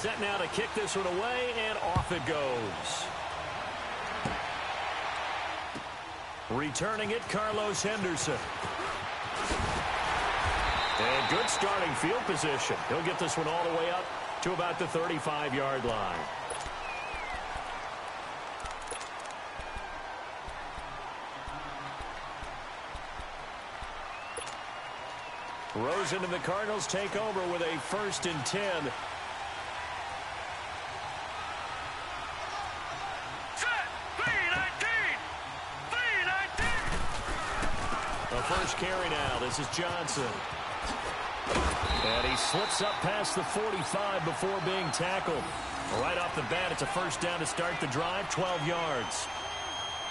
set now to kick this one away, and off it goes. Returning it, Carlos Henderson. And good starting field position. He'll get this one all the way up to about the 35-yard line. Rosen and the Cardinals take over with a 1st and 10. The first carry now. This is Johnson. And he slips up past the 45 before being tackled. Right off the bat, it's a first down to start the drive, 12 yards.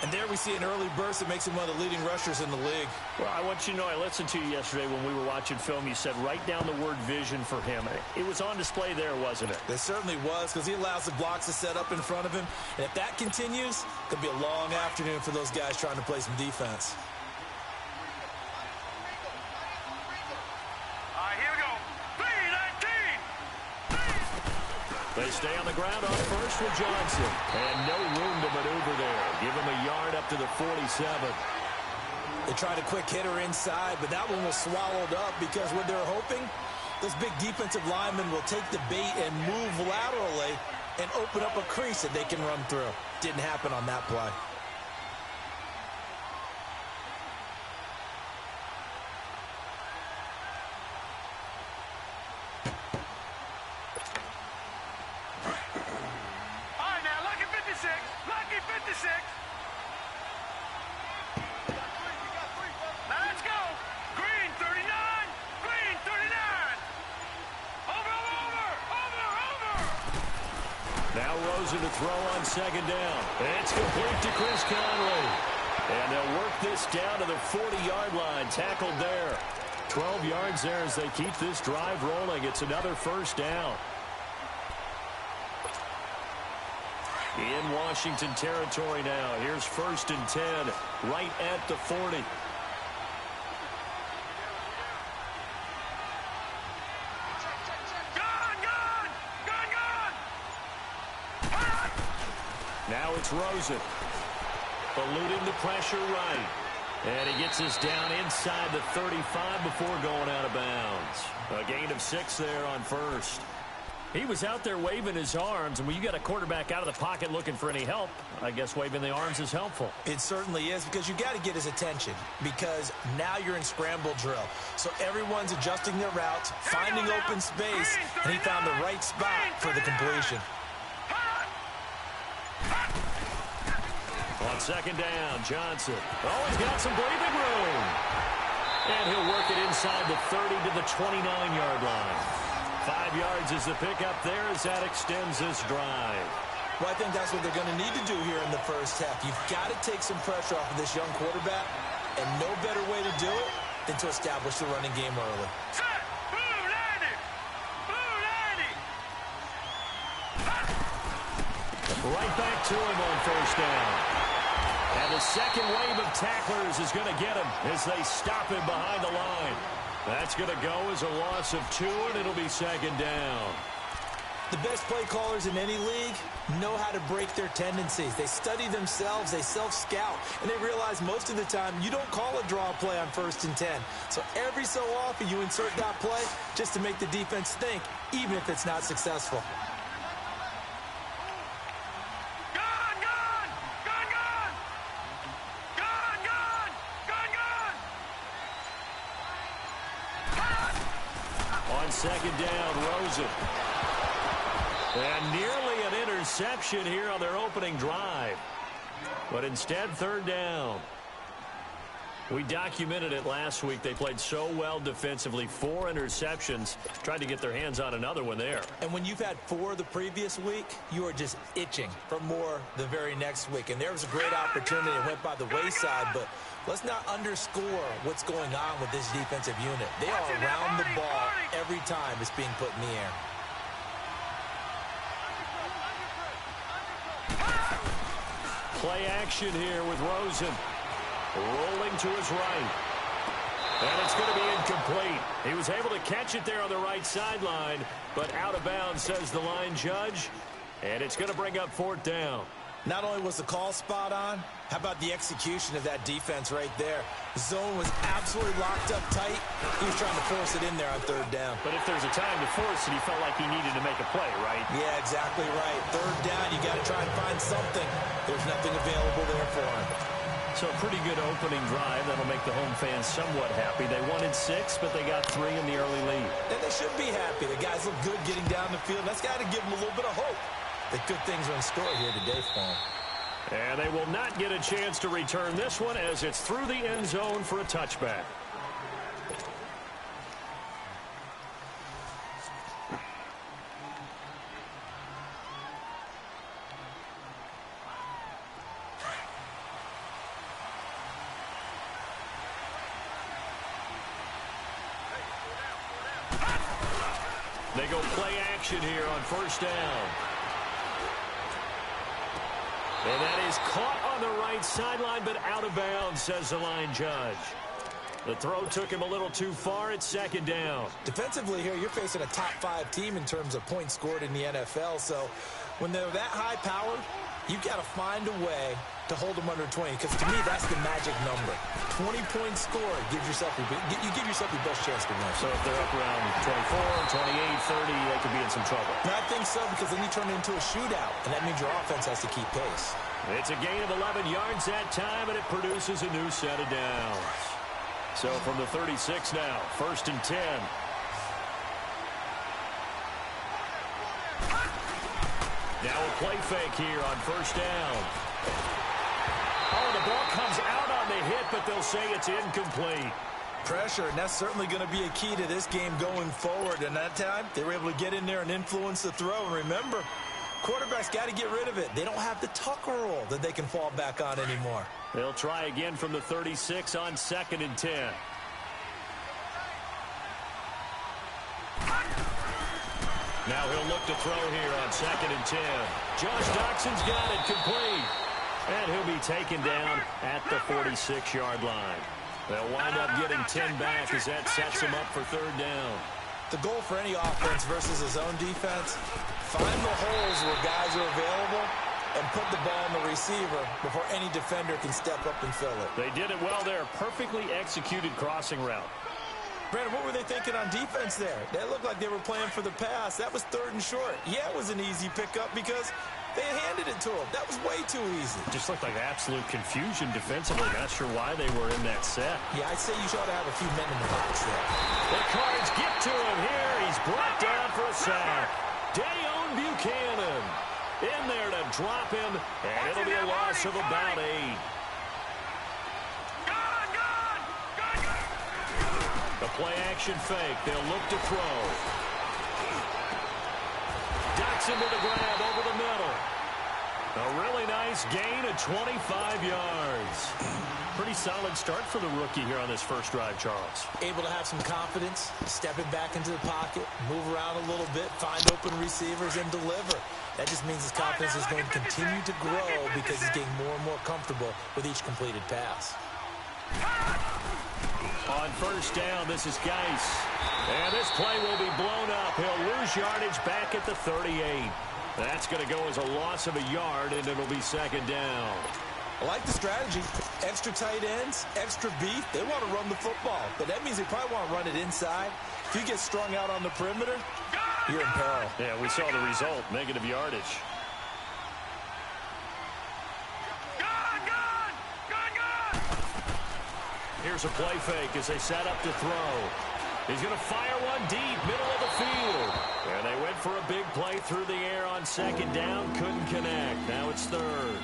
And there we see an early burst that makes him one of the leading rushers in the league. Well, I want you to know, I listened to you yesterday when we were watching film. You said write down the word vision for him. It was on display there, wasn't it? It certainly was, because he allows the blocks to set up in front of him. And if that continues, it could be a long afternoon for those guys trying to play some defense. They stay on the ground on first with Johnson. And no room to maneuver there. Give him a yard up to the 47. They tried a quick hitter inside, but that one was swallowed up because what they're hoping, this big defensive lineman will take the bait and move laterally and open up a crease that they can run through. Didn't happen on that play. To throw on 2nd down. It's complete to Chris Conley. And they'll work this down to the 40-yard line. Tackled there. 12 yards there as they keep this drive rolling. It's another first down. In Washington territory now. Here's 1st and 10 right at the 40. Now it's Rosen. Eluding the pressure right. And he gets us down inside the 35 before going out of bounds. A gain of 6 there on first. He was out there waving his arms, and when you got a quarterback out of the pocket looking for any help, I guess waving the arms is helpful. It certainly is, because you got to get his attention, because now you're in scramble drill. So everyone's adjusting their routes, finding open space, and he found the right spot for the completion. On 2nd down, Johnson. Oh, he's got some breathing room. And he'll work it inside the 30 to the 29-yard line. 5 yards is the pickup there as that extends this drive. Well, I think that's what they're going to need to do here in the first half. You've got to take some pressure off of this young quarterback, and no better way to do it than to establish the running game early. Right back to him on 1st down. And the second wave of tacklers is going to get him as they stop him behind the line. That's going to go as a loss of 2, and it'll be 2nd down. The best play callers in any league know how to break their tendencies. They study themselves, they self-scout, and they realize most of the time you don't call a draw play on 1st and 10. So every so often you insert that play just to make the defense think, even if it's not successful. On 2nd down, Rosen. And nearly an interception here on their opening drive. But instead, 3rd down. We documented it last week. They played so well defensively. 4 interceptions. Tried to get their hands on another one there. And when you've had 4 the previous week, you are just itching for more the very next week. And there was a great opportunity that went by the wayside, but let's not underscore what's going on with this defensive unit. They are around the ball every time it's being put in the air. Play action here with Rosen. Rolling to his right. And it's going to be incomplete. He was able to catch it there on the right sideline, but out of bounds, says the line judge. And it's going to bring up 4th down. Not only was the call spot on, how about the execution of that defense right there? The zone was absolutely locked up tight. He was trying to force it in there on 3rd down. But if there's a time to force it, he felt like he needed to make a play, right? Yeah, exactly right. 3rd down, you got to try and find something. There's nothing available there for him. So a pretty good opening drive. That'll make the home fans somewhat happy. They wanted 6, but they got 3 in the early lead. And they should be happy. The guys look good getting down the field. That's got to give them a little bit of hope that good things are in store here today for them. And they will not get a chance to return this one as it's through the end zone for a touchback. They go play action here on 1st down. And that is caught on the right sideline, but out of bounds, says the line judge. The throw took him a little too far. It's 2nd down. Defensively here, you're facing a top 5 team in terms of points scored in the NFL. So when they're that high powered, you got to find a way to hold them under 20, because to me, that's the magic number. 20 points scored gives yourself you give yourself your best chance to win. So if they're up around 24, 28, 30, they could be in some trouble. And I think so, because then you turn it into a shootout, and that means your offense has to keep pace. It's a gain of 11 yards that time, and it produces a new set of downs. So from the 36 now, 1st and 10. Now a play fake here on 1st down. Oh, the ball comes out on the hit, but they'll say it's incomplete. Pressure, and that's certainly going to be a key to this game going forward. And that time, they were able to get in there and influence the throw. And remember, quarterbacks got to get rid of it. They don't have the tuck roll that they can fall back on anymore. They'll try again from the 36 on 2nd and 10. Now he'll look to throw here on 2nd and 10. Josh Doxson's got it complete. And he'll be taken down at the 46-yard line. They'll wind up getting 10 back as that sets them up for 3rd down. The goal for any offense versus a zone defense, find the holes where guys are available and put the ball on the receiver before any defender can step up and fill it. They did it well there. Perfectly executed crossing route. Brandon, what were they thinking on defense there? They looked like they were playing for the pass. That was 3rd and short. Yeah, it was an easy pickup because they handed it to him. That was way too easy. Just looked like absolute confusion defensively. Not sure why they were in that set. Yeah, I'd say you ought to have a few men in the box there. The Cards get to him here. He's brought down for a sack. Dayon Buchanan in there to drop him, and it'll be a loss of about 8. The play-action fake. They'll look to throw. Doxson with a grab over the middle. A really nice gain of 25 yards. Pretty solid start for the rookie here on this first drive, Charles. Able to have some confidence, stepping back into the pocket, move around a little bit, find open receivers, and deliver. That just means his confidence is going to continue to grow because he's getting more and more comfortable with each completed pass. On 1st down, this is Geis. And this play will be blown up. He'll lose yardage back at the 38. That's going to go as a loss of a yard, and it'll be 2nd down. I like the strategy. Extra tight ends, extra beef. They want to run the football, but that means they probably want to run it inside. If you get strung out on the perimeter, you're in peril. Yeah, we saw the result, negative yardage. Here's a play fake as they set up to throw. He's going to fire one deep, middle of the field. And they went for a big play through the air on 2nd down. Couldn't connect. Now it's 3rd.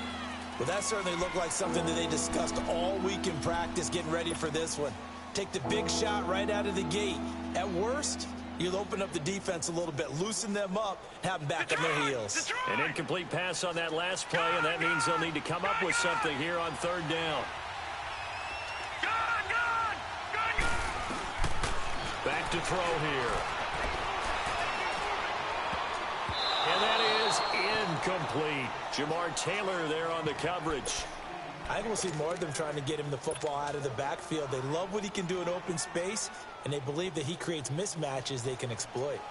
Well, that certainly looked like something that they discussed all week in practice getting ready for this one. Take the big shot right out of the gate. At worst, you'll open up the defense a little bit, loosen them up, have them back on their heels. An incomplete pass on that last play, and that means they'll need to come up with something here on 3rd down. Back to throw here. And that is incomplete. Jamar Taylor there on the coverage. I think we'll see more of them trying to get him the football out of the backfield. They love what he can do in open space, and they believe that he creates mismatches they can exploit.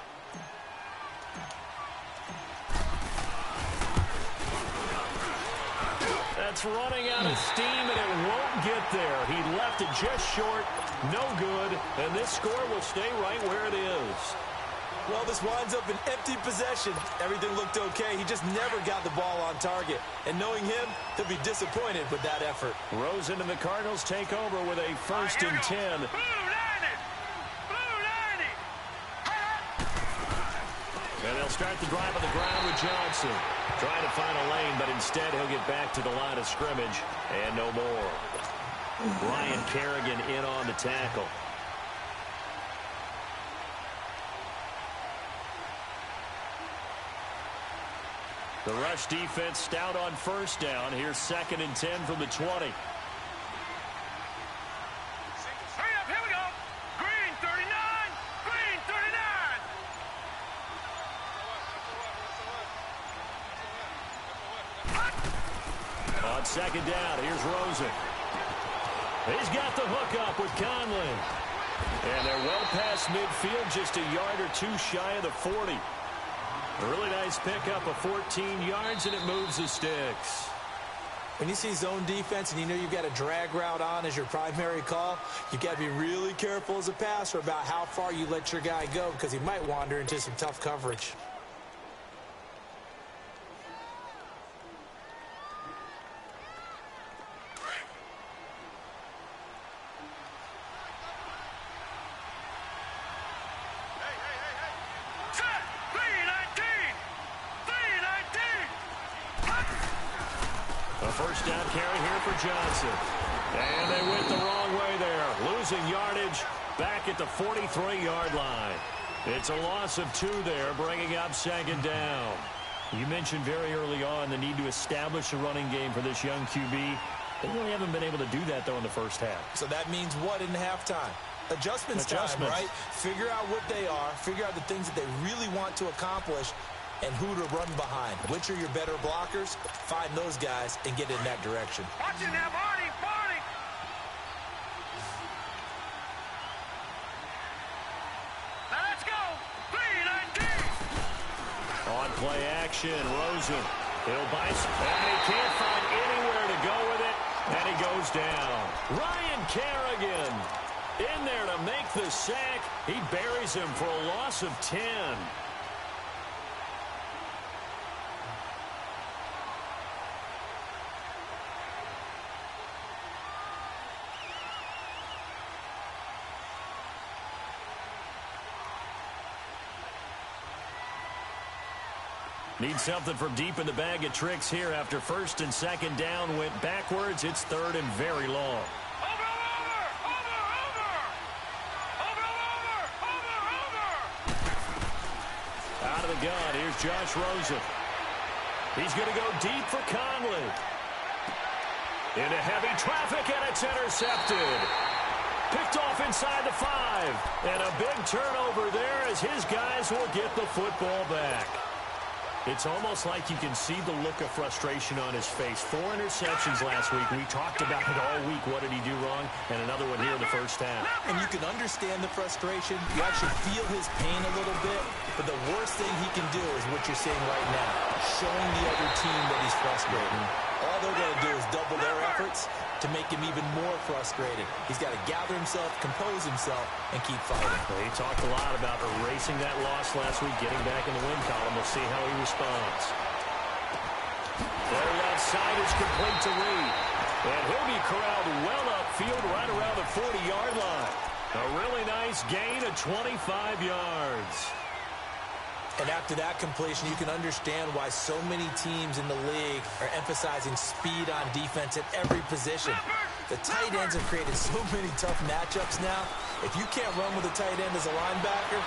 That's running out of steam, and it won't get there. He left it just short, no good, and this score will stay right where it is. Well, this winds up an empty possession. Everything looked okay. He just never got the ball on target. And knowing him, he'll be disappointed with that effort. Rosen and the Cardinals take over with a 1st and 10. And they'll start the drive on the ground with Johnson. Trying to find a lane, but instead he'll get back to the line of scrimmage and no more. Ryan Kerrigan in on the tackle. The rush defense stout on 1st down. Here's 2nd and 10 from the 20. Hurry up, here we go. Green 39, Green 39. On 2nd down, here's Rosen. He's got the hook up with Conley. And they're well past midfield, just a yard or two shy of the 40. A really nice pickup of 14 yards, and it moves the sticks. When you see zone defense and you know you've got a drag route on as your primary call, you've got to be really careful as a passer about how far you let your guy go because he might wander into some tough coverage. First down carry here for Johnson. And they went the wrong way there. Losing yardage back at the 43-yard line. It's a loss of 2 there, bringing up 2nd down. You mentioned very early on the need to establish a running game for this young QB. They really haven't been able to do that, though, in the first half. So that means what in halftime? Adjustments time, right? Figure out what they are. Figure out the things that they really want to accomplish and who to run behind. Which are your better blockers? Find those guys and get in that direction. Watch it now, Barney, Barney. Now let's go. 3-19. On play action, Rosen. He'll bice, and he can't find anywhere to go with it, and he goes down. Ryan Kerrigan in there to make the sack. He buries him for a loss of 10. Need something from deep in the bag of tricks here after 1st and 2nd down went backwards. It's 3rd and very long. Out of the gun, here's Josh Rosen. He's going to go deep for Conley. Into heavy traffic, and it's intercepted. Picked off inside the 5. And a big turnover there as his guys will get the football back. It's almost like you can see the look of frustration on his face. 4 interceptions last week. We talked about it all week. What did he do wrong? And another one here in the first half. And you can understand the frustration. You actually feel his pain a little bit. But the worst thing he can do is what you're seeing right now. Showing the other team that he's frustrated. All they're going to do is double their efforts to make him even more frustrated. He's got to gather himself, compose himself, and keep fighting. Well, he talked a lot about erasing that loss last week, getting back in the win column. We'll see how he responds. Their left side is complete to Reed. And he'll be corralled well upfield right around the 40-yard line. A really nice gain of 25 yards. And after that completion, you can understand why so many teams in the league are emphasizing speed on defense at every position. The tight ends have created so many tough matchups now. If you can't run with a tight end as a linebacker,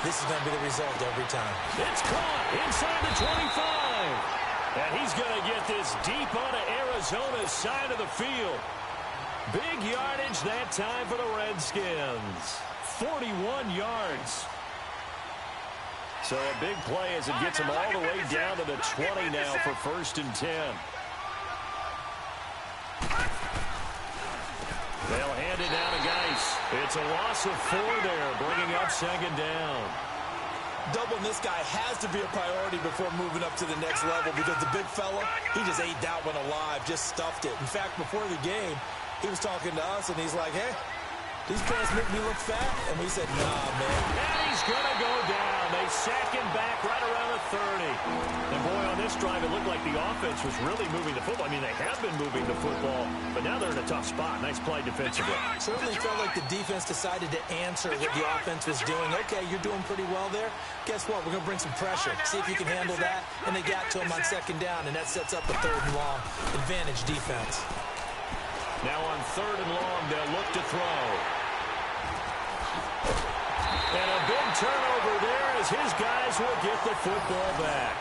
this is going to be the result every time. It's caught inside the 25. And he's going to get this deep onto Arizona's side of the field. Big yardage that time for the Redskins. 41 yards. So a big play as it gets him all the way down to the 20 now for 1st and 10. It's a loss of 4 there, bringing up second down. Doubling this guy has to be a priority before moving up to the next level because the big fella, he just ate that one alive, just stuffed it. In fact, before the game, he was talking to us, and he's like, hey, these pants make me look fat. And we said, nah, man. And he's going to go down. They sack him back right around the 30. And, boy, on this drive, it looked like the offense was really moving the football. I mean, they have been moving the football, but now they're in a tough spot. Nice play defensively. Certainly felt like the defense decided to answer what the offense was doing. Okay, you're doing pretty well there. Guess what? We're going to bring some pressure. See if you can handle that. And they got to him on second down, and that sets up a 3rd and long. Advantage defense. Now on 3rd and long, they'll look to throw. And a big turnover there as his guys will get the football back.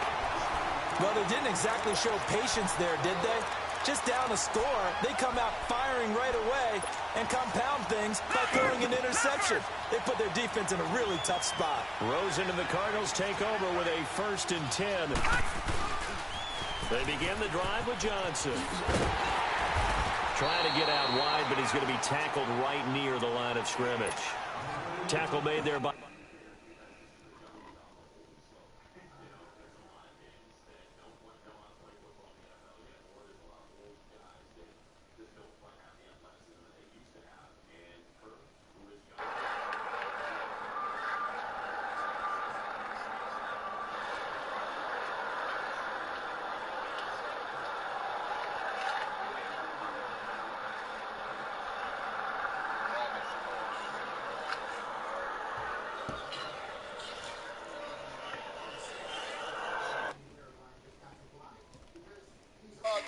Well, they didn't exactly show patience there, did they? Just down a score, they come out firing right away and compound things by throwing an interception. They put their defense in a really tough spot. Rosen and the Cardinals take over with a 1st and 10. They begin the drive with Johnson. Trying to get out wide, but he's going to be tackled right near the line of scrimmage. Tackle made there by...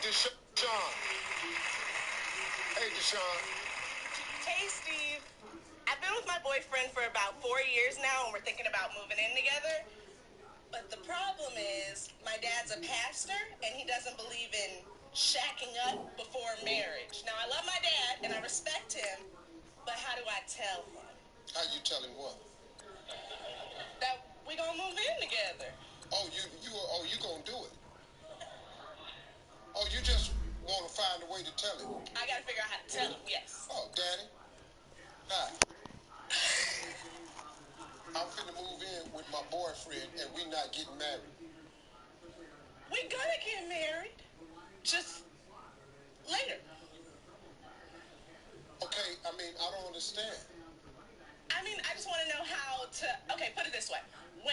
Deshaun. Hey, Deshaun. Hey, Steve. I've been with my boyfriend for about 4 years now, and we're thinking about moving in together. But the problem is, my dad's a pastor, and he doesn't believe in shacking up before marriage. Now, I love my dad, and I respect him, but how do I tell him? How you tell him what? That we gonna move in together. Oh, you gonna do it? Oh, you just want to find a way to tell him? I gotta figure out how to tell him, yes. Oh, Daddy. Hi. I'm finna move in with my boyfriend, and we not getting married. We gonna get married. Just later. Okay, I mean, I don't understand. I mean, I just want to know how to... Okay, put it this way. When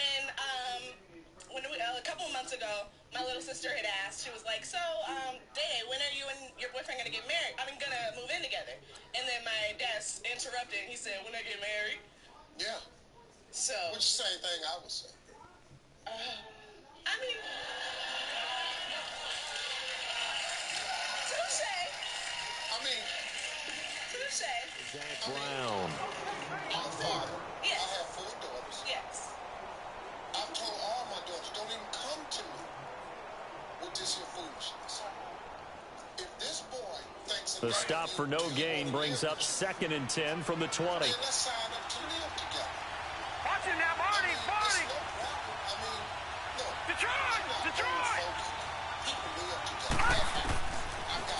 a couple of months ago, my little sister had asked, she was like, so, Day, when are you and your boyfriend going to get married? Gonna move in together. And then my dad interrupted, and he said, when I get married? Yeah. So... Which is the same thing I would say. I mean... Touche. I mean... Touche. Zach Brown. I'm a father. Yes. I have 4 daughters. Yes. I've told all my daughters, don't even come to me with this here foolishness. If this boy thinks... The stop for no gain brings up 2nd and 10 from the 20. Then let's sign up to live together. Watch it now, Barney, Barney. It's no problem. I mean, look. Detroit, Detroit. People live together.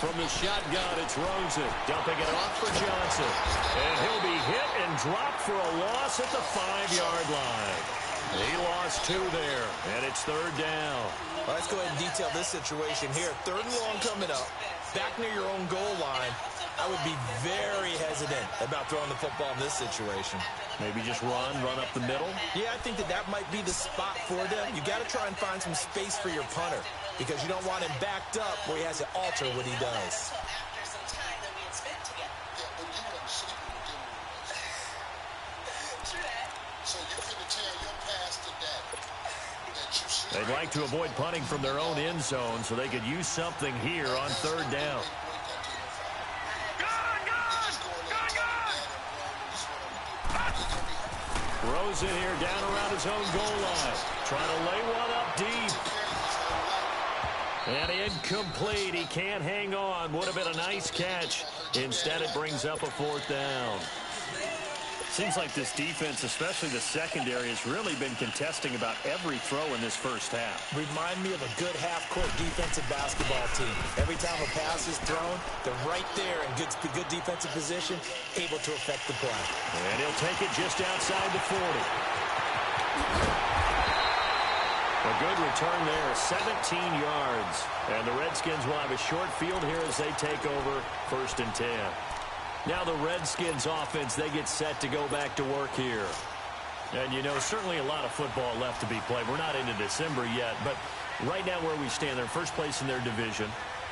From the shotgun, it's Rosen. Dumping it off for Johnson. And he'll be hit and dropped for a loss at the 5-yard line. He lost 2 there, and it's 3rd down. Well, let's go ahead and detail this situation here. 3rd and long coming up. Back near your own goal line. I would be very hesitant about throwing the football in this situation. Maybe just run up the middle. Yeah, I think that might be the spot for them. You got to try and find some space for your punter because you don't want him backed up where he has to alter what he does. After some time that we had spent together. Yeah, but you weren't sleeping with them rumors. True that. So you're finna tell your pastor daddy that you sleep. They'd like to avoid punting from their own end zone so they could use something here on 3rd down. Rosen here down around his own goal line. Trying to lay one up deep. And incomplete. He can't hang on. Would have been a nice catch. Instead, it brings up a 4th down. Seems like this defense, especially the secondary, has really been contesting about every throw in this first half. Remind me of a good half-court defensive basketball team. Every time a pass is thrown, they're right there in good defensive position, able to affect the play. And he'll take it just outside the 40. A good return there, 17 yards. And the Redskins will have a short field here as they take over 1st and 10. Now the Redskins offense, they get set to go back to work here. And, you know, certainly a lot of football left to be played. We're not into December yet, but right now where we stand, they're first place in their division,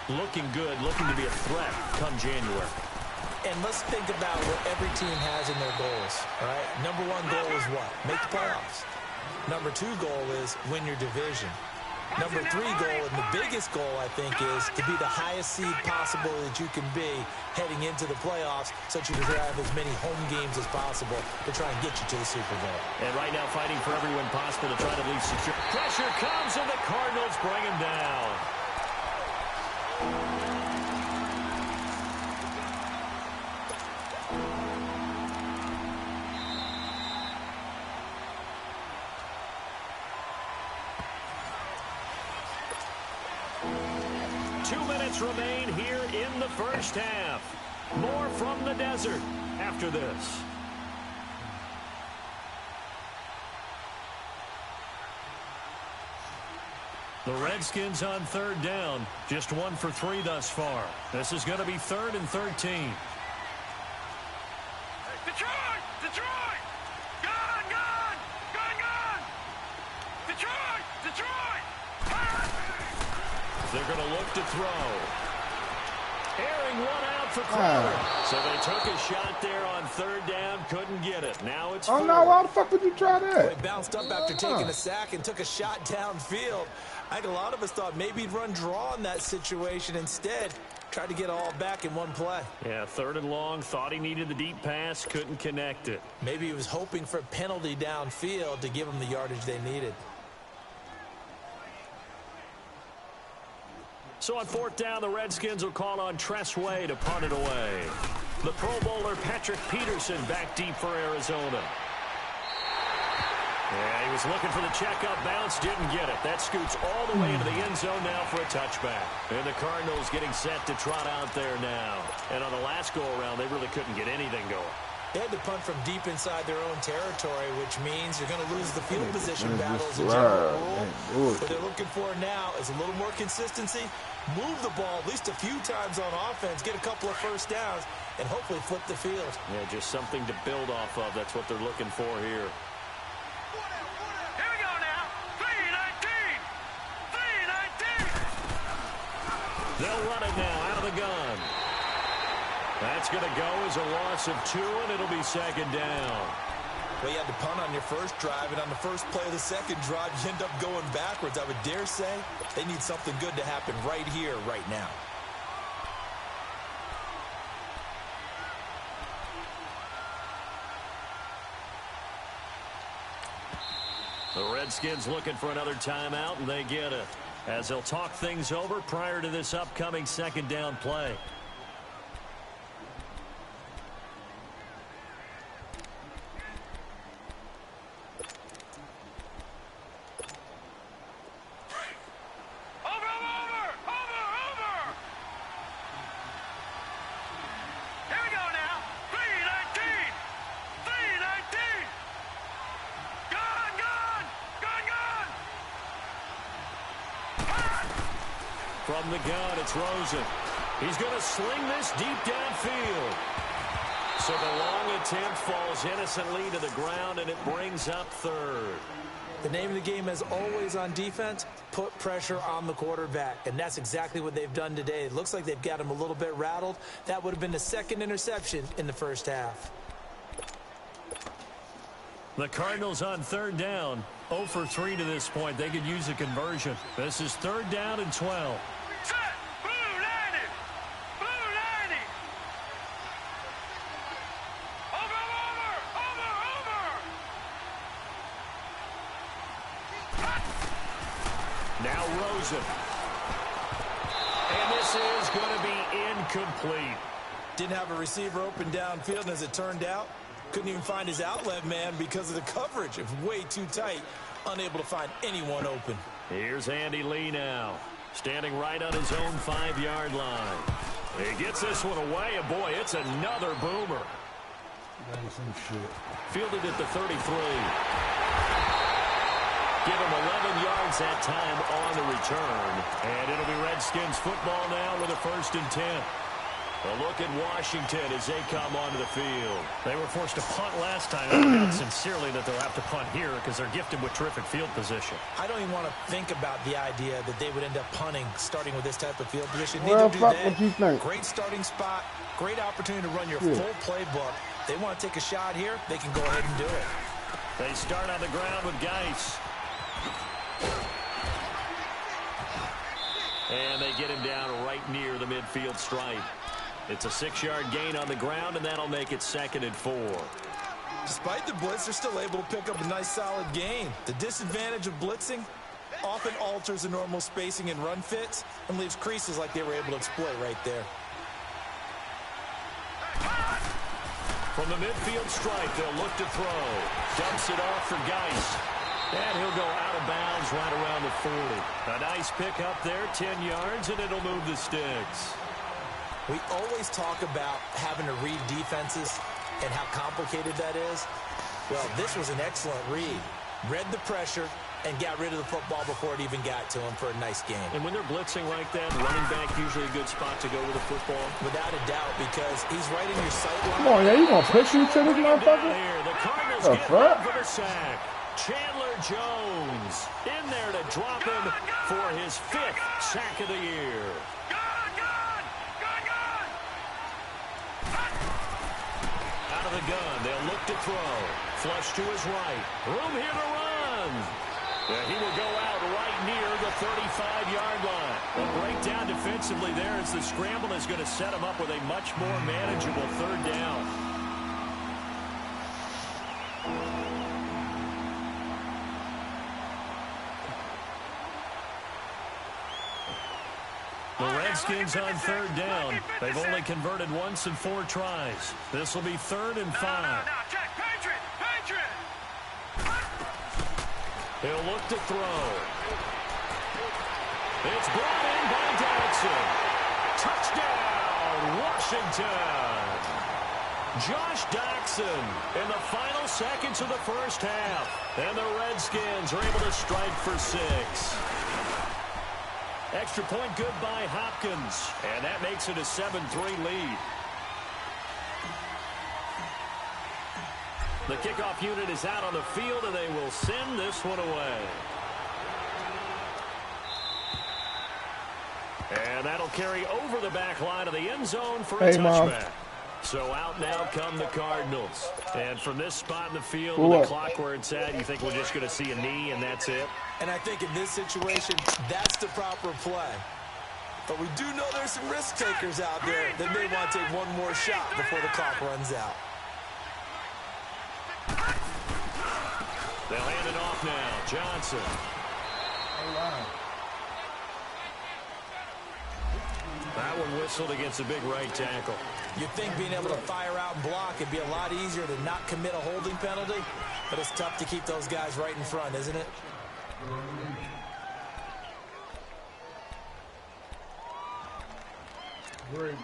looking good, looking to be a threat come January. And let's think about what every team has in their goals, all right? Number one goal is what? Make the playoffs. Number two goal is win your division. Number three goal, and the biggest goal, I think, is to be the highest seed possible that you can be heading into the playoffs so that you can have as many home games as possible to try and get you to the Super Bowl. And right now fighting for every win possible to try to at least secure. Pressure comes, and the Cardinals bring him down. 2 minutes remain here in the first half. More from the desert after this. The Redskins on 3rd down. Just 1 for 3 thus far. This is going to be 3rd and 13. Detroit! Detroit! Gone! Gone! Gone! Gone! Detroit! Detroit! They're going to look to throw. Airing one out for Crowder. So they took a shot there on 3rd down. Couldn't get it. Now it's 4th. Oh, no. Why the fuck would you try that? He bounced up after taking a sack and took a shot downfield. I think a lot of us thought maybe he'd run draw in that situation. Instead, tried to get all back in one play. Yeah, 3rd and long. Thought he needed the deep pass. Couldn't connect it. Maybe he was hoping for a penalty downfield to give him the yardage they needed. So on 4th down, the Redskins will call on Tress Way to punt it away. The Pro Bowler Patrick Peterson back deep for Arizona. Yeah, he was looking for the checkup bounce, didn't get it. That scoots all the way into the end zone now for a touchback. And the Cardinals getting set to trot out there now. And on the last go-around, they really couldn't get anything going. They had to punt from deep inside their own territory, which means you're going to lose the field position battle as a general rule. What they're looking for now is a little more consistency, move the ball at least a few times on offense, get a couple of first downs, and hopefully flip the field. Yeah, just something to build off of. That's what they're looking for here. Here we go now. 3-19. 3-19. They'll run it now out of the gun. That's going to go as a loss of 2, and it'll be 2nd down. Well, you had to punt on your first drive, and on the first play of the second drive, you end up going backwards. I would dare say they need something good to happen right here, right now. The Redskins looking for another timeout, and they get it, as they'll talk things over prior to this upcoming 2nd down play. From the gun, it's Rosen. He's going to sling this deep downfield. So the long attempt falls innocently to the ground, and it brings up 3rd. The name of the game, as always on defense, put pressure on the quarterback. And that's exactly what they've done today. It looks like they've got him a little bit rattled. That would have been the 2nd interception in the first half. The Cardinals on 3rd down. 0 for 3 to this point. They could use a conversion. This is 3rd down and 12. Set. Blue 90. Blue 90. Over. Now Rosen. And this is going to be incomplete. Didn't have a receiver open downfield, and as it turned out, Couldn't even find his outlet man because of the coverage. It was way too tight. Unable to find anyone open. Here's Andy Lee now. Standing right on his own 5-yard line. He gets this one away, and boy, it's another boomer. That was some shit. Fielded at the 33. Give him 11 yards that time on the return. And it'll be Redskins football now with a 1st and 10. A look at Washington as they come onto the field. They were forced to punt last time. I doubt sincerely that they'll have to punt here because they're gifted with terrific field position. I don't even want to think about the idea that they would end up punting starting with this type of field position. Well, Neither do fuck they. what you think. Great starting spot. Great opportunity to run your full playbook. They want to take a shot here. They can go ahead and do it. They start on the ground with Geis. And they get him down right near the midfield stripe. It's a 6-yard gain on the ground, and that'll make it 2nd and 4. Despite the blitz, they're still able to pick up a nice, solid gain. The disadvantage of blitzing often alters the normal spacing and run fits and leaves creases like they were able to exploit right there. From the midfield stripe, they'll look to throw. Dumps it off for Geis. And he'll go out of bounds right around the 40. A nice pick up there, 10 yards, and it'll move the sticks. We always talk about having to read defenses and how complicated that is. Well, this was an excellent read. Read the pressure and got rid of the football before it even got to him for a nice game. And when they're blitzing like that, running back usually a good spot to go with the football. Without a doubt, because he's right in your sight line. Come on, yeah, you gonna push me to this motherfucker? Here, the Cardinals The get fuck? him for the sack. Chandler Jones in there to drop him for his 5th sack of the year. Out of the gun, they'll look to throw. Flush to his right. Room here to run. Yeah, he will go out right near the 35-yard line. A breakdown defensively there as the scramble is going to set him up with a much more manageable 3rd down. The Redskins on 3rd down. They've only converted once in 4 tries. This will be 3rd and 5. Now, check. Patriot! He'll look to throw. It's brought in by Dodson. Touchdown, Washington. Josh Doxson in the final seconds of the 1st half. And the Redskins are able to strike for 6. Extra point good by Hopkins. And that makes it a 7-3 lead. The kickoff unit is out on the field, and they will send this one away. And that'll carry over the back line of the end zone for a touchback. So out now come the Cardinals. And from this spot in the field with the clock where it's at, you think we're just going to see a knee and that's it? And I think in this situation, that's the proper play. But we do know there's some risk takers out there that may want to take one more shot before the clock runs out. They'll hand it off now. Johnson. That one whistled against a big right tackle. You'd think being able to fire out and block it'd be a lot easier to not commit a holding penalty, but it's tough to keep those guys right in front, isn't it? Great.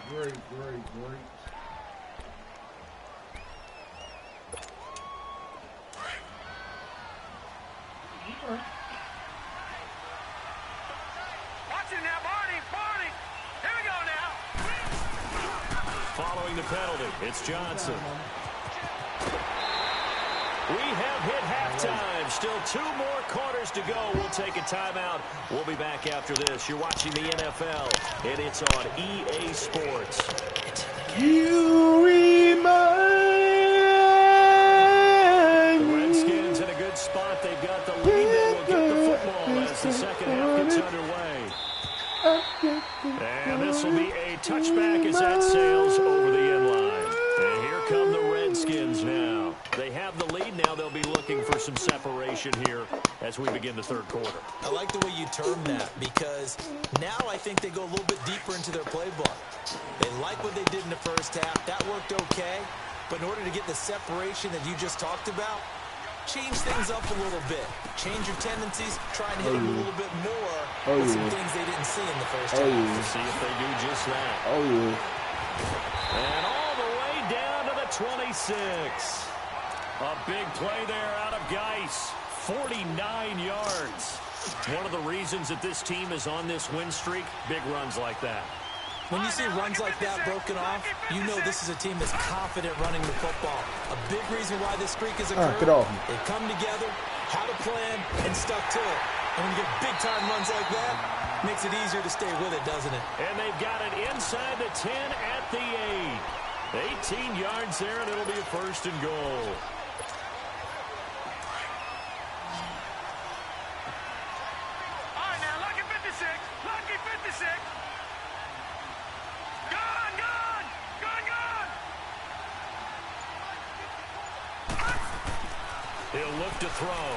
Watch it now, Barney. Here we go now. Following the penalty, it's Johnson. We have hit halftime. Still 2 more quarters to go. We'll take a timeout. We'll be back after this. You're watching the NFL, and it's on EA Sports. You remind The Redskins in a good spot. They've got the lead. They will get the football as the second half gets underway. And this will be a touchback as that sails over the end line. And here come the Redskins now. They have the lead now. They'll be looking for some separation here as we begin the 3rd quarter. I like the way you term that because now I think they go a little bit deeper into their playbook. They like what they did in the 1st half. That worked okay. But in order to get the separation that you just talked about, change things up a little bit. Change your tendencies. Try and hit them a little bit more with some things they didn't see in the first half. Let's see if they do just that. And all the way down to the 26. A big play there out of Geis. 49 yards. One of the reasons that this team is on this win streak, big runs like that. When you see runs like that broken off, you know this is a team that's confident running the football. A big reason why this streak is occurring. They come together, had a plan, and stuck to it. And when you get big-time runs like that, it makes it easier to stay with it, doesn't it? And they've got it inside the 10 at the 8. 18 yards there, and it'll be a 1st and goal. All right, now, lucky 56. Lucky 56. He'll look to throw.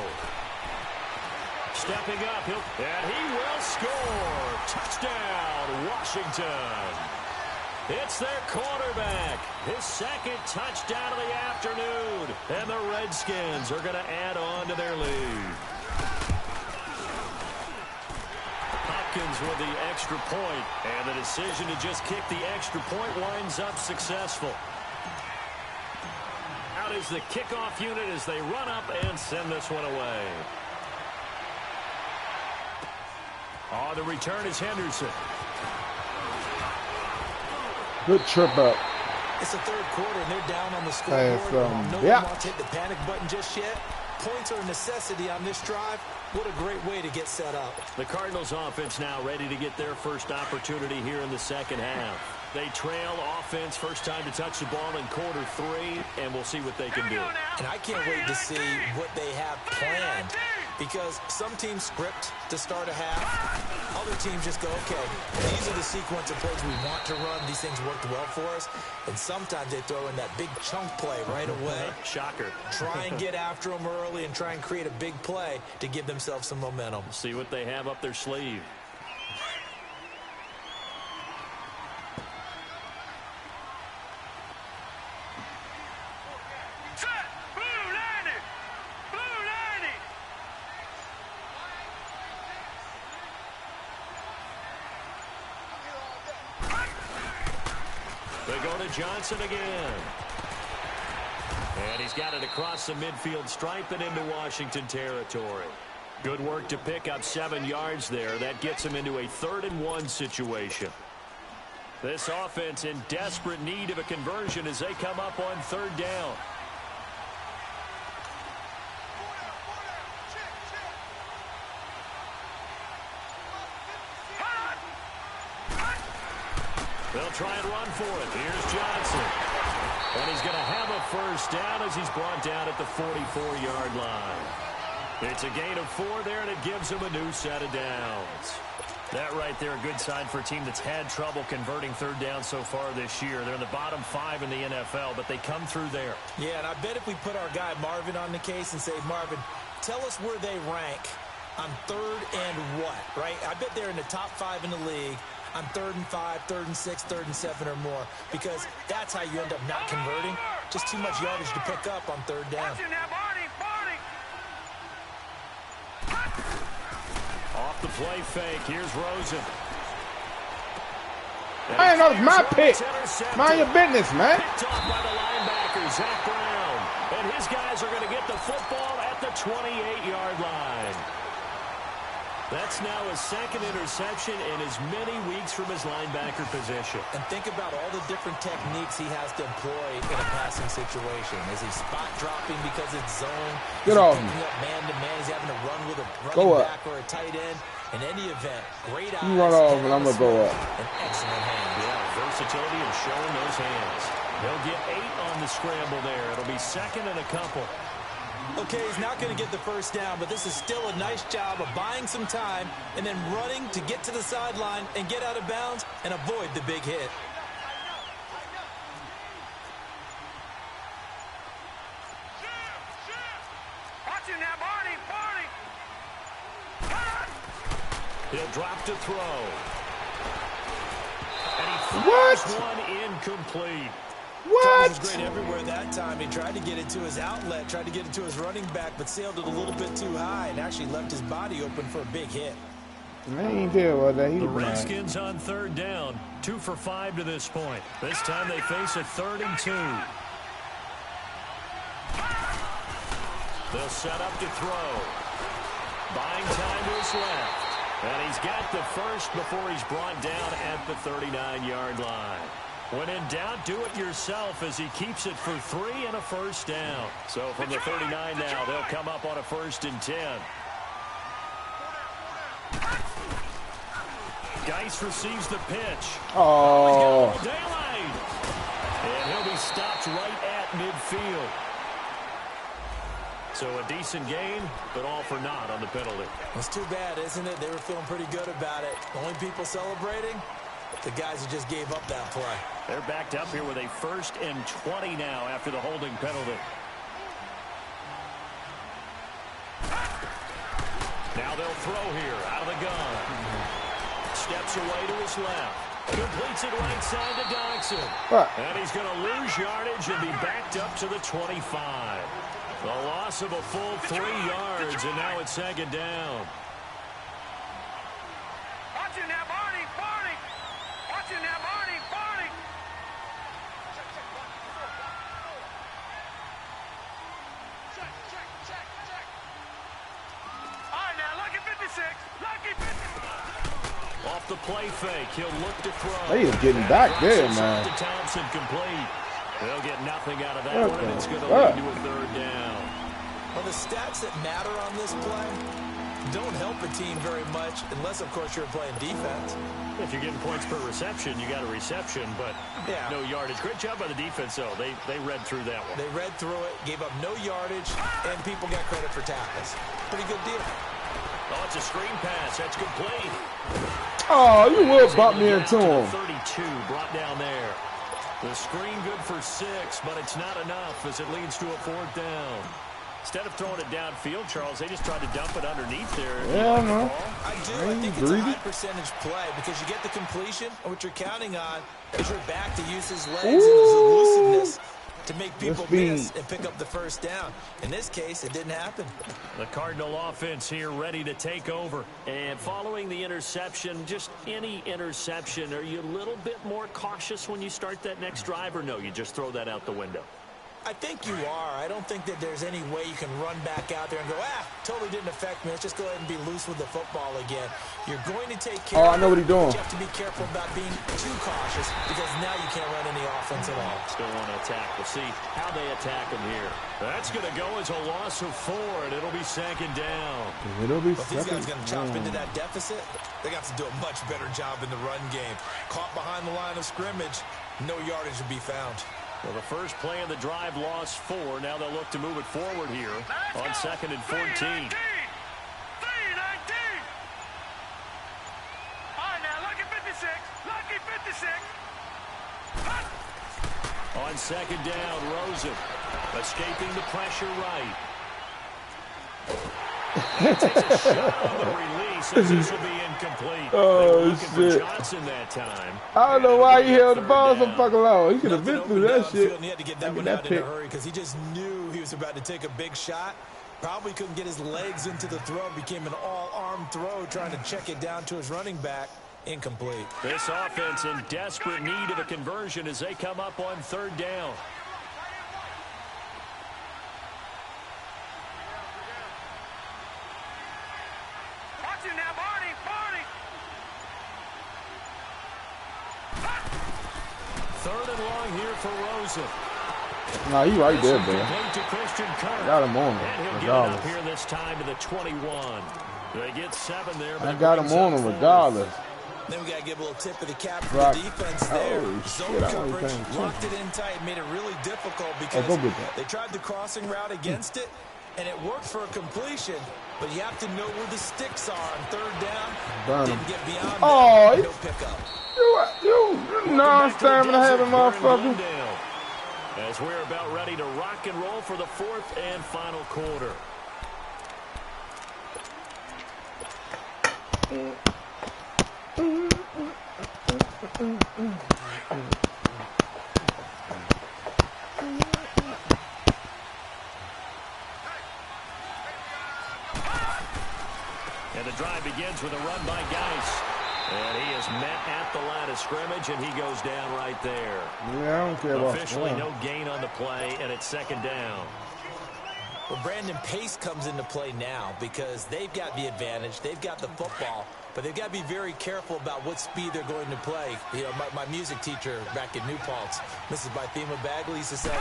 Stepping up, and he will score. Touchdown, Washington. It's their quarterback. His 2nd touchdown of the afternoon. And the Redskins are going to add on to their lead. Hopkins with the extra point, and the decision to just kick the extra point winds up successful. Out is the kickoff unit as they run up and send this one away. On the return is Henderson. Good trip up. It's the 3rd quarter, and they're down on the scoreboard. No one wants to hit the panic button just yet. Points are a necessity on this drive. What a great way to get set up. The Cardinals offense now ready to get their first opportunity here in the 2nd half. They trail offense, first time to touch the ball in quarter 3, and we'll see what they can do. And I can't wait to see what they have planned, because some teams script to start a half. Other teams just go, okay, these are the sequence of plays we want to run. These things worked well for us. And sometimes they throw in that big chunk play right away. Shocker. Try and get after them early and try and create a big play to give themselves some momentum. See what they have up their sleeve. They go to Johnson again. And he's got it across the midfield stripe and into Washington territory. Good work to pick up 7 yards there. That gets him into a 3rd and 1 situation. This offense in desperate need of a conversion as they come up on 3rd down. They'll try and run for it. Here's Johnson. And he's going to have a 1st down as he's brought down at the 44-yard line. It's a gain of 4 there, and it gives him a new set of downs. That right there, a good sign for a team that's had trouble converting 3rd down so far this year. They're in the bottom 5 in the NFL, but they come through there. Yeah, and I bet if we put our guy Marvin on the case and say, Marvin, tell us where they rank on 3rd and what, right? I bet they're in the top 5 in the league on 3rd and 5, 3rd and 6, 3rd and 7 or more, because that's how you end up not converting. Just too much yardage to pick up on 3rd down. Off the play fake, here's Rosen. I know it's my pick. Mind your business, man. Picked off by the linebacker, Zach Brown. And his guys are going to get the football at the 28-yard line. That's now his 2nd interception in as many weeks from his linebacker position. And think about all the different techniques he has to employ in a passing situation. Is he spot dropping because it's zone? Get off picking up man-to-man? Is he having to run with a running back or a tight end? In any event, great eyes. You run off and I'm going to go up. An excellent hand. Yeah, versatility and showing those hands. They'll get 8 on the scramble there. It'll be 2nd and a couple. Okay, he's not going to get the 1st down, but this is still a nice job of buying some time and then running to get to the sideline and get out of bounds and avoid the big hit. Watching now, Barney. He'll drop to throw. And he throws one incomplete. Cardinals was great everywhere that time. He tried to get it to his outlet, tried to get it to his running back, but sailed it a little bit too high and actually left his body open for a big hit. The Redskins on third down, 2 for 5 to this point. This time they face a 3rd and 2. They'll set up to throw. Buying time to his left. And he's got the first before he's brought down at the 39-yard line. When in doubt, do it yourself as he keeps it for 3 and a first down. So from the 39 now, they'll come up on a 1st and 10. Geis receives the pitch. Oh. He's got a little daylight. And he'll be stopped right at midfield. So a decent gain, but all for naught on the penalty. It's too bad, isn't it? They were feeling pretty good about it. The only people celebrating, the guys who just gave up that play. They're backed up here with a 1st and 20 now after the holding penalty. Now they'll throw here out of the gun. Steps away to his left. Completes it right side to Dodson. And he's going to lose yardage and be backed up to the 25. The loss of a full 3 yards, and now it's 2nd down. Watch it now, Barney, Barney. Watch it now, Barney, Barney. Check. All right, now, Lucky 56. Lucky 56. Off the play fake, he'll look to throw. He is getting back there, man. To Thompson, complete. They'll get nothing out of that one, and it's going to lead to a 3rd down. Well, the stats that matter on this play don't help a team very much, unless, of course, you're playing defense. If you're getting points per reception, you got a reception, but no yardage. Great job by the defense, though. They read through that one. They read through it, gave up no yardage, and people got credit for tackles. Pretty good deal. Oh, it's a screen pass. That's complete. Oh, you will bump me into him. 32 brought down there. The screen good for 6, but it's not enough as it leads to a 4th down. Instead of throwing it downfield, Charles, they just tried to dump it underneath there. Yeah, no. I do. I think it's a high percentage play because you get the completion, and what you're counting on is your back to use his legs and his elusiveness to make people miss and pick up the 1st down. In this case, it didn't happen. The Cardinal offense here ready to take over. And following the interception, just any interception, are you a little bit more cautious when you start that next drive, or no, you just throw that out the window? I think you are. I don't think that there's any way you can run back out there and go, totally didn't affect me. Let's just go ahead and be loose with the football again. You're going to take care of it. I know what he's doing. But you have to be careful about being too cautious because now you can't run any offense at all. Still want to attack. We'll see how they attack him here. That's going to go as a loss of 4, and it'll be 2nd down. It'll be if these guys are going to chop into that deficit, they got to do a much better job in the run game. Caught behind the line of scrimmage, no yardage to be found. Well, the first play of the drive lost 4. Now they'll look to move it forward here on 2nd and 14. 3-19. All right, now, Lucky 56. Lucky 56. On 2nd down, Rosen escaping the pressure right. Takes a shot on the release, as this will be incomplete. Oh, shit. Johnson that time. I don't know why he held the ball so fucking long. He could have been through that shit. And he had to get that one out in a hurry because he just knew he was about to take a big shot. Probably couldn't get his legs into the throw. Became an all-arm throw, trying to check it down to his running back. Incomplete. This offense in desperate need of a conversion as they come up on 3rd down. Watch it now, Barney, Barney. 3rd and long here for Rosen. Nah, he right there, man. Got him on him. And he'll get it up here this time to the 21. They get 7 there. I got him on him regardless. Then we got to give a little tip of the cap for the defense there. Zone coverage, locked it in tight, made it really difficult because they tried the crossing route against it, and it worked for a completion, but you have to know where the sticks are on 3rd down. Didn't get beyond that. No pickup. You non-stamina having motherfucker. As we're about ready to rock and roll for the 4th and final quarter. begins with a run by Geis. And he is met at the line of scrimmage, and he goes down right there. Yeah, I don't care about officially no gain on the play, and it's second down. Well, Brandon, pace comes into play now because they've got the advantage. They've got the football, but they've got to be very careful about what speed they're going to play. You know, my music teacher back in New Paltz, Mrs. Bythema Bagley, used to say,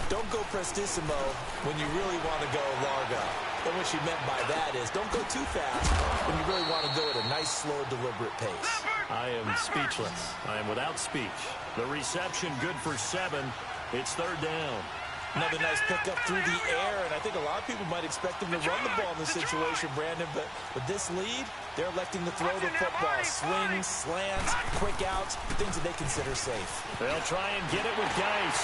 don't go prestissimo when you really want to go largo. And what she meant by that is don't go too fast when you really want to go at a nice, slow, deliberate pace. I am speechless. I am without speech. The reception good for 7. It's third down. Another nice pickup through the air, and I think a lot of people might expect them to run the ball in this situation, Brandon, but with this lead, they're electing to throw the football. Swings, slants, quick outs, things that they consider safe. They'll try and get it with Geis.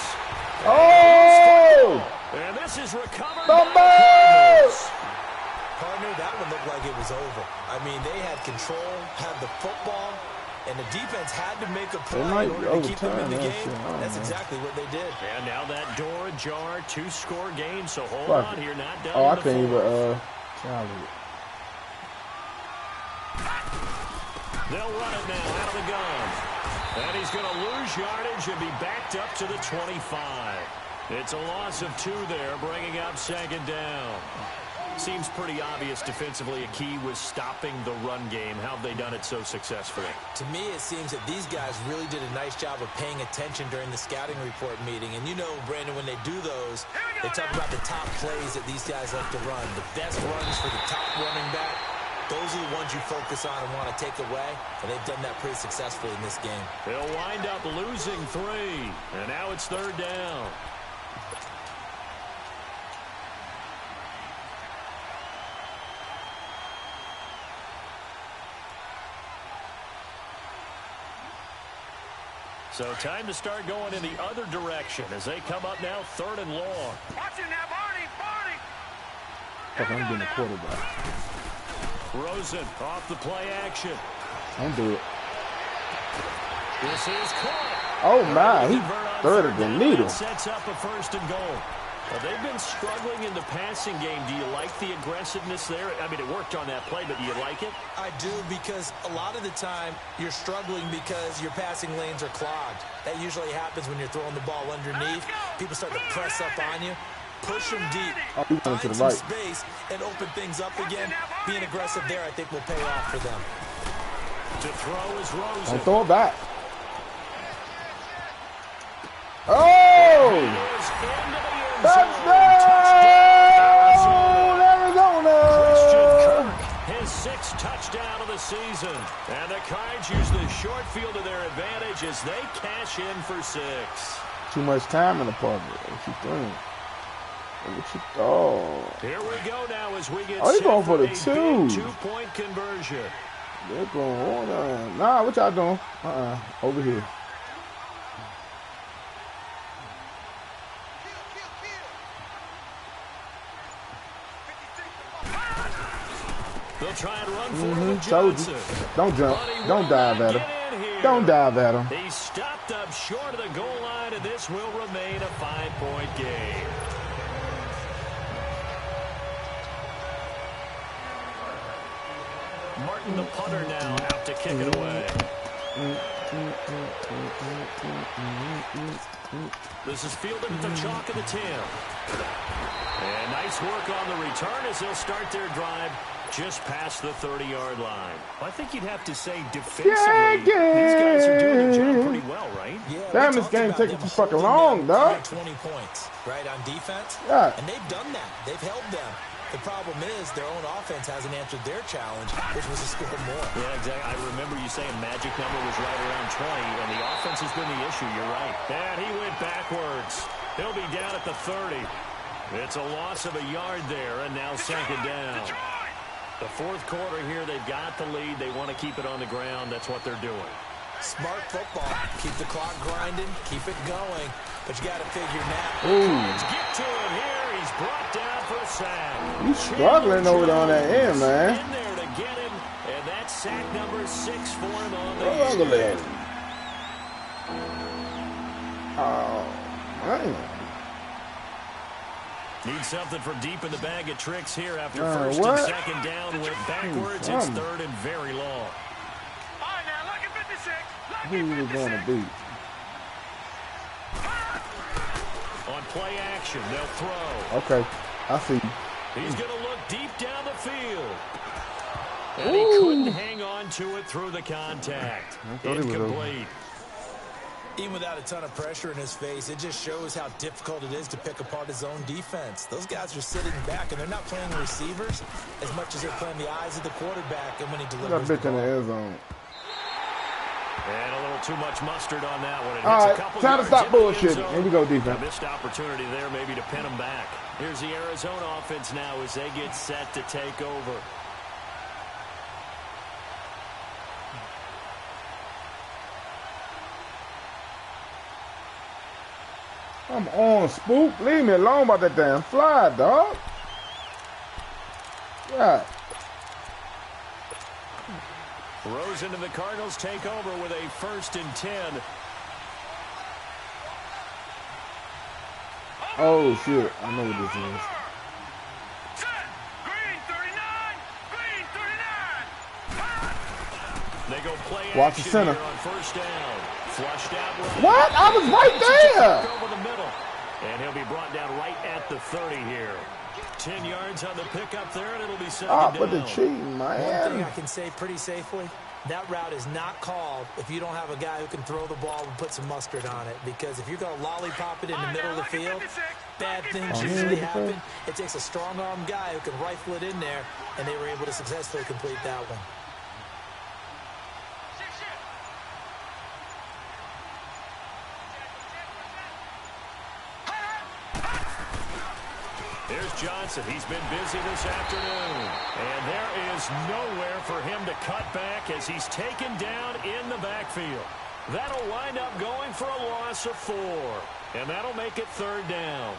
Oh! And this is recovered by the Cardinals. Partner, that one looked like it was over. I mean, they had control, had the football, and the defense had to make a play in order to keep them in the game. That's exactly what they did. And now that door ajar, 2-score game, so hold on here, not done. Oh, I can't even, challenge it. They'll run it now out of the gun. And he's going to lose yardage and be backed up to the 25. It's a loss of 2 there, bringing up second down. Seems pretty obvious defensively a key was stopping the run game. How have they done it so successfully? To me, it seems that these guys really did a nice job of paying attention during the scouting report meeting. And you know, Brandon, when they do those, they talk about the top plays that these guys like to run. The best runs for the top running back. Those are the ones you focus on and want to take away. And they've done that pretty successfully in this game. They'll wind up losing 3. And now it's third down. So time to start going in the other direction as they come up now 3rd and long. Watch it now, Barney! Fuck, I'm getting a quarterback. Rosen off the play action. Don't do it. This is caught. Oh, my. He third the needle. Sets up a 1st and goal. Well, they've been struggling in the passing game. Do you like the aggressiveness there? I mean, it worked on that play, but do you like it? I do, because a lot of the time you're struggling because your passing lanes are clogged. That usually happens when you're throwing the ball underneath. People start to press up on you. Push them deep. Find to the some right. space and open things up again. Being aggressive there, I think, will pay off for them. To throw is Rosen. Don't throw it back. Oh! Touchdown! Arizona! His 6th touchdown of the season. And the Cards use the short field to their advantage as they cash in for 6. Too much time in the pocket. What you think? Here we go now as we get they're going for the 2. 2-point conversion. They're going on. Nah, what y'all doing? Over here. They'll try and run for it with Johnson. Don't jump. Don't dive at him. Don't dive at him. He stopped up short of the goal line, and this will remain a 5-point game. Martin, the punter, now out to kick it away. This is fielded at the chalk of the 10. And nice work on the return as they'll start their drive just past the 30-yard line. I think you'd have to say defensively, these guys are doing their job pretty well, right? Yeah, damn, this game taking too fucking long, dog. 20 points, right, on defense. Yeah. And they've done that. They've held them. The problem is their own offense hasn't answered their challenge, which was to score more. Yeah, exactly. I remember you saying magic number was right around 20, and the offense has been the issue. You're right. And he went backwards. He'll be down at the 30. It's a loss of a yard there, and now second down. The 4th quarter here, they've got the lead. They want to keep it on the ground. That's what they're doing. Smart football. Keep the clock grinding. Keep it going. But you got to figure now. Let's get to him here. He's brought down for a sack. He's struggling over there on that end, man. In there to get him, and that's sack number 6 for him on the year. Oh, man. Need something from deep in the bag of tricks here after first and second down. Went backwards. It's third and very long. All right, now, lucky 56. Who are you going to beat? On play action, they'll throw. Okay, I see. He's going to look deep down the field. And he couldn't hang on to it through the contact. Incomplete. Even without a ton of pressure in his face, it just shows how difficult it is to pick apart his own defense. Those guys are sitting back, and they're not playing receivers as much as they're playing the eyes of the quarterback and when he delivers that bitch in the end zone. And a little too much mustard on that one. All right, time to stop bullshitting. Here we go, defense. A missed opportunity there maybe to pin him back. Here's the Arizona offense now as they get set to take over. Come on, Spook. Leave me alone about that damn fly, dog. Yeah. Rosen and the Cardinals take over with a 1st and 10. Oh, shit. I know what this is. Green 39. Green 39. They go play Watch the action center. here on 1st down. Flushed out right. What? I was right there. Over the middle. And he'll be brought down right at the 30 here. 10 yards on the pickup there, and it'll be second down. But the cheating, man. One thing I can say pretty safely, that route is not called if you don't have a guy who can throw the ball and put some mustard on it. Because if you're going to lollipop it in the middle of the field, bad things usually happen. It takes a strong-arm guy who can rifle it in there, and they were able to successfully complete that one. Here's Johnson. He's been busy this afternoon. And there is nowhere for him to cut back as he's taken down in the backfield. That'll wind up going for a loss of 4. And that'll make it 3rd down.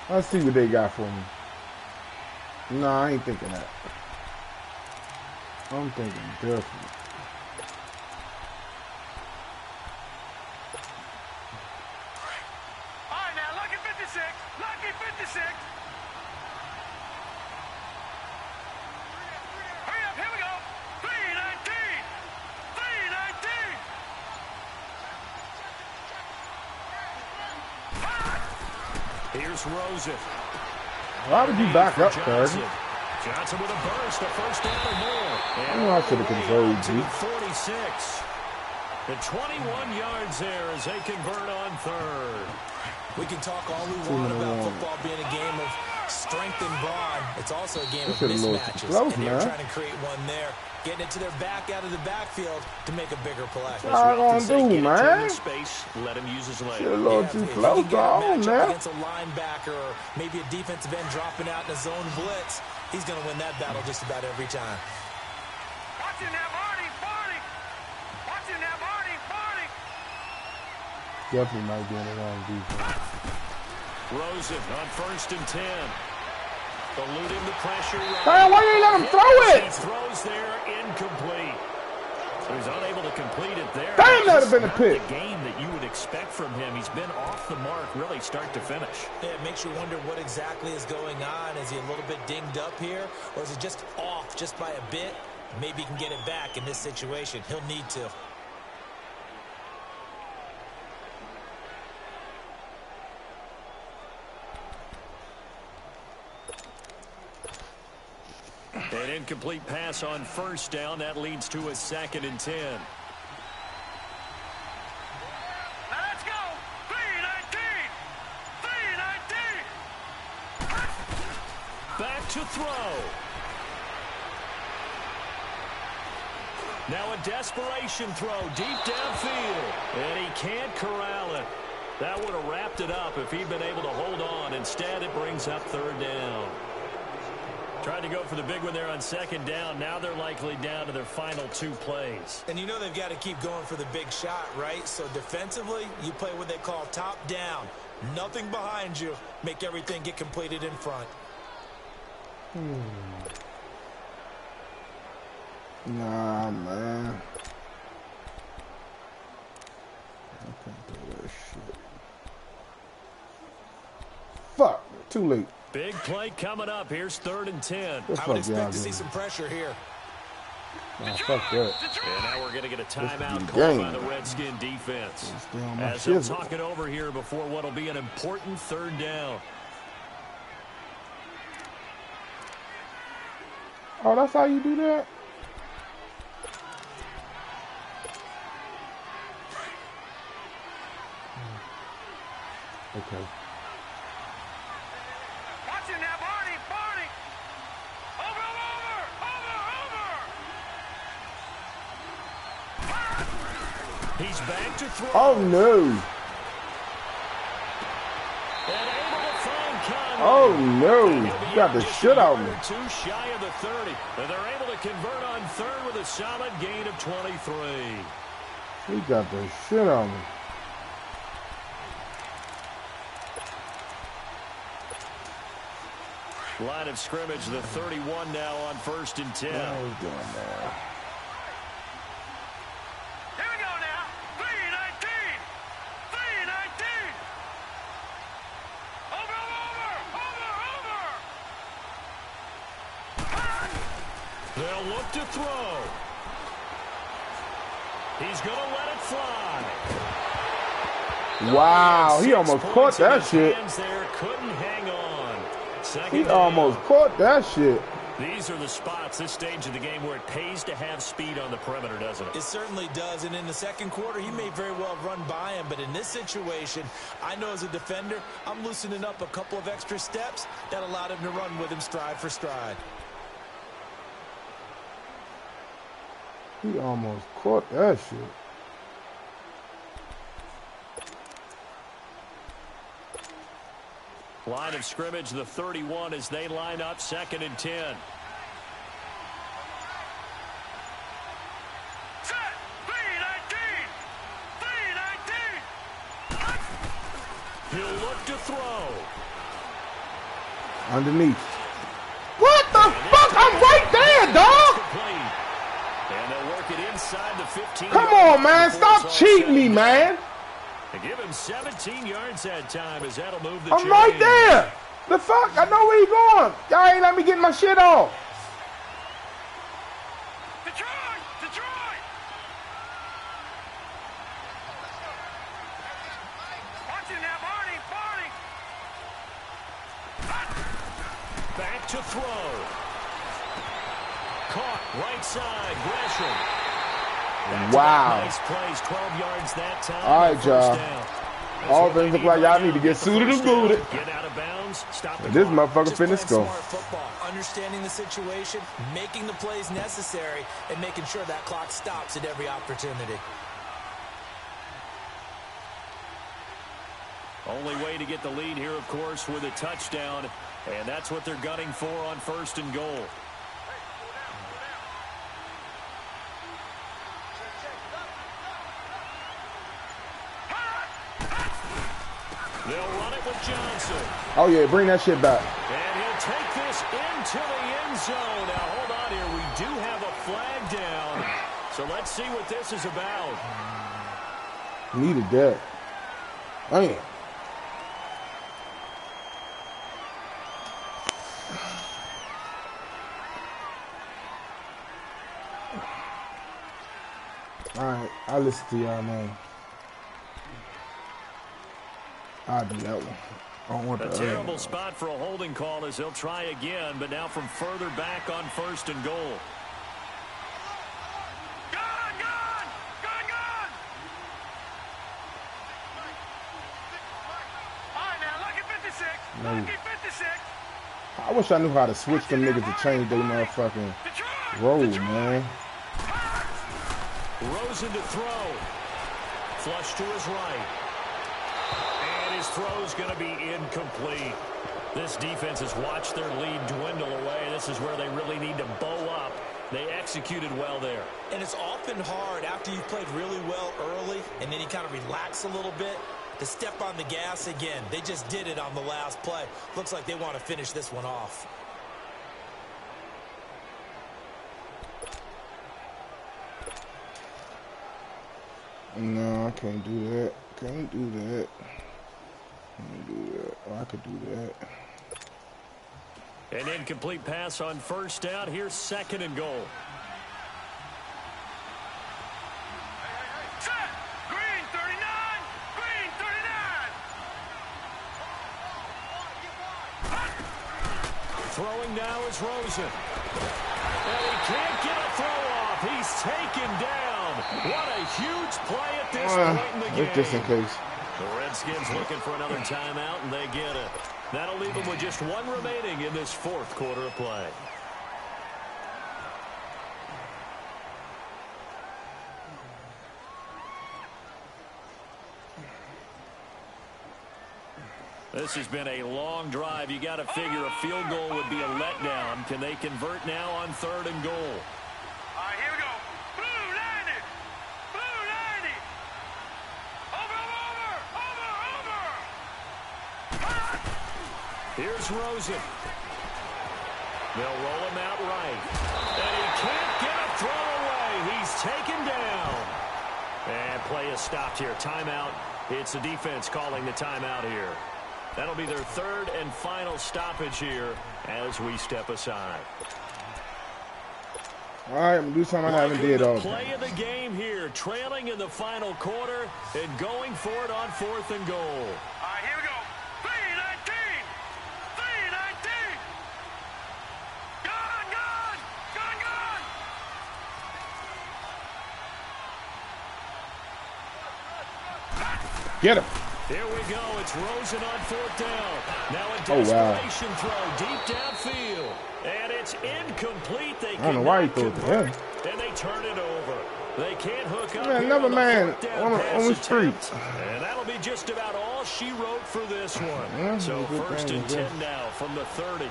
Let's see what they got for me. No, I ain't thinking that. I'm thinking different. Lucky 56. Hurry up, here we go. 319. 319. Here's Rosen. Why would you back up, Johnson with a burst, a 1st down or more. And I should have controlled you. 46. The 21 yards there as they convert on 3rd. We can talk all we want about football being a game of strength and brawn. It's also a game of mismatches. And they're trying to create one there, getting it to their back out of the backfield to make a bigger play. What I gonna do, man? Space, let him use his leg. Shit, a little too close, dog. Against a linebacker or maybe a defensive end dropping out in a zone blitz, he's going to win that battle just about every time. Watching that Marty. Watching that Marty. Definitely might be in the wrong defense. Rosen on 1st and 10. Eluding the pressure. Hey, why you ain't let him throw it? He throws there, incomplete. So he's unable to complete it there. Damn, that would have been a pick. The game that you would expect from him. He's been off the mark, really, start to finish. Yeah, it makes you wonder what exactly is going on. Is he a little bit dinged up here, or is he just off just by a bit? Maybe he can get it back in this situation. He'll need to. An incomplete pass on 1st down. That leads to a 2nd and 10. Now let's go. 319. 319. Back to throw. Now a desperation throw deep downfield. And he can't corral it. That would have wrapped it up if he'd been able to hold on. Instead, it brings up 3rd down. Tried to go for the big one there on 2nd down. Now they're likely down to their final 2 plays. And you know they've got to keep going for the big shot, right? So defensively, you play what they call top down. Nothing behind you. Make everything get completed in front. Nah, man. I can't do that shit. Too late. Big play coming up. Here's 3rd and 10. I would expect to see some pressure here. Nah, fuck that. And now we're going to get a timeout called by the Redskin defense. As they'll talk it over here before what will be an important 3rd down. Oh, that's how you do that? Okay. Watch it now, Barney. Over. He's back to throw. Oh, no. And able to find Conway. Oh, no. You got the shit out of me. Too shy of the 30. And they're able to convert on 3rd with a solid gain of 23. He got the shit out of me. Line of scrimmage, the 31 now on 1st and 10. What are we doing now? Here we go now. 3-19. Over. They'll look to throw. He's going to let it fly. Wow, he almost caught that shit. There, couldn't hang on. He almost caught that shit. These are the spots, this stage of the game, where it pays to have speed on the perimeter, doesn't it? It certainly does, and in the 2nd quarter, he may very well run by him, but in this situation, I know as a defender, I'm loosening up a couple of extra steps that allowed him to run with him stride for stride. He almost caught that shit. Line of scrimmage, the 31, as they line up 2nd and 10. Set. 3-19. He'll look to throw. Underneath. What the fuck? I'm right there, dog. And they'll work it inside the 15. Come on, man. Stop cheating me, man. They give him 17 yards that time as that'll move the I'm chain. right there. The fuck? I know where he going. Y'all ain't let me get my shit off. Detroit. Watch it now, Barney. Back to throw. Caught right side. Gresham. Wow. Nice plays, 12 yards that time. All right, y'all. All things look like y'all need to get suited and booted. Get out of bounds. Stop the This clock. motherfucker finna score. Smart football, understanding the situation, making the plays necessary, and making sure that clock stops at every opportunity. Only way to get the lead here, of course, with a touchdown. And that's what they're gunning for on 1st and goal. They'll run it with Johnson. Oh, yeah. Bring that shit back. And he'll take this into the end zone. Now, hold on here. We do have a flag down. So let's see what this is about. Needed that. Damn. All right. I'll listen to y'all, man. I'll do that one. I don't want A the terrible spot for a holding call as they'll try again, but now from further back on 1st and goal. Gone. All right, now, lucky 56. No. Lucky 56. I wish I knew how to switch them niggas to change their motherfucking road, man. Rosen to throw. Flush to his right. And his throw's going to be incomplete. This defense has watched their lead dwindle away. This is where they really need to bow up. They executed well there. And it's often hard after you've played really well early and then you kind of relax a little bit to step on the gas again. They just did it on the last play. Looks like they want to finish this one off. No, I can't do that. Can't do that. Can't do that. Oh, I could do that. An incomplete pass on first down. Here's 2nd and goal. Set. Green 39. Green 39. Throwing now is Rosen. And he can't get a throw off. He's taken down. What a huge play at this point in the game. Just in case. The Redskins looking for another timeout, and they get it. That'll leave them with just 1 remaining in this 4th quarter of play. This has been a long drive. You got to figure a field goal would be a letdown. Can they convert now on 3rd and goal? All right, here we go. Blue 90. Blue 90. Over. Here's Rosen. They'll roll him out right. And he can't get a throw away. He's taken down. And play is stopped here. Timeout. It's the defense calling the timeout here. That'll be their 3rd and final stoppage here as we step aside. All right, I'm going to do something I haven't did all. Play of the game here, trailing in the final quarter and going for it on 4th and goal. All right, here we go. 319. 319. Gone. Get him. Here we go. It's Rosen on 4th down. Now a desperation throw deep downfield. And it's incomplete. They I don't know why he threw it to him. And they turn it over. They can't hook up. Man, another man on the street. And that'll be just about all she wrote for this one. So 1st and 10 now from the 30.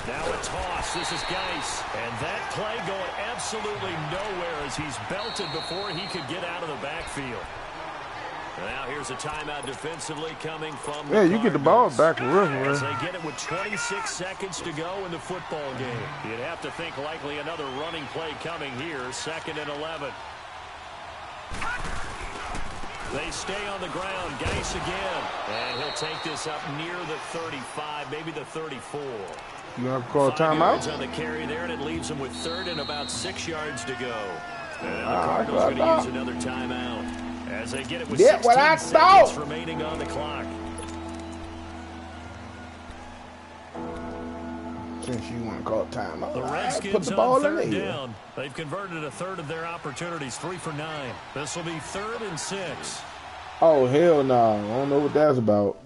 Now a toss. This is Geis. And that play going absolutely nowhere as he's belted before he could get out of the backfield. Now here's a timeout defensively coming from the you get the ball back real as they get it with 26 seconds to go in the football game. You'd have to think likely another running play coming here. 2nd and 11. They stay on the ground. Geis again. And he'll take this up near the 35, maybe the 34. You want to call a timeout? On the carry there, and it leaves him with 3rd and about 6 yards to go. And the Cardinals going to use another timeout. As they get it with 16 seconds remaining on the clock. Since you want to call timeout, the Redskins put the ball on 3rd in there. down. They've converted a 1/3 of their opportunities, 3 for 9. This will be 3rd and 6. Oh, hell no. I don't know what that's about.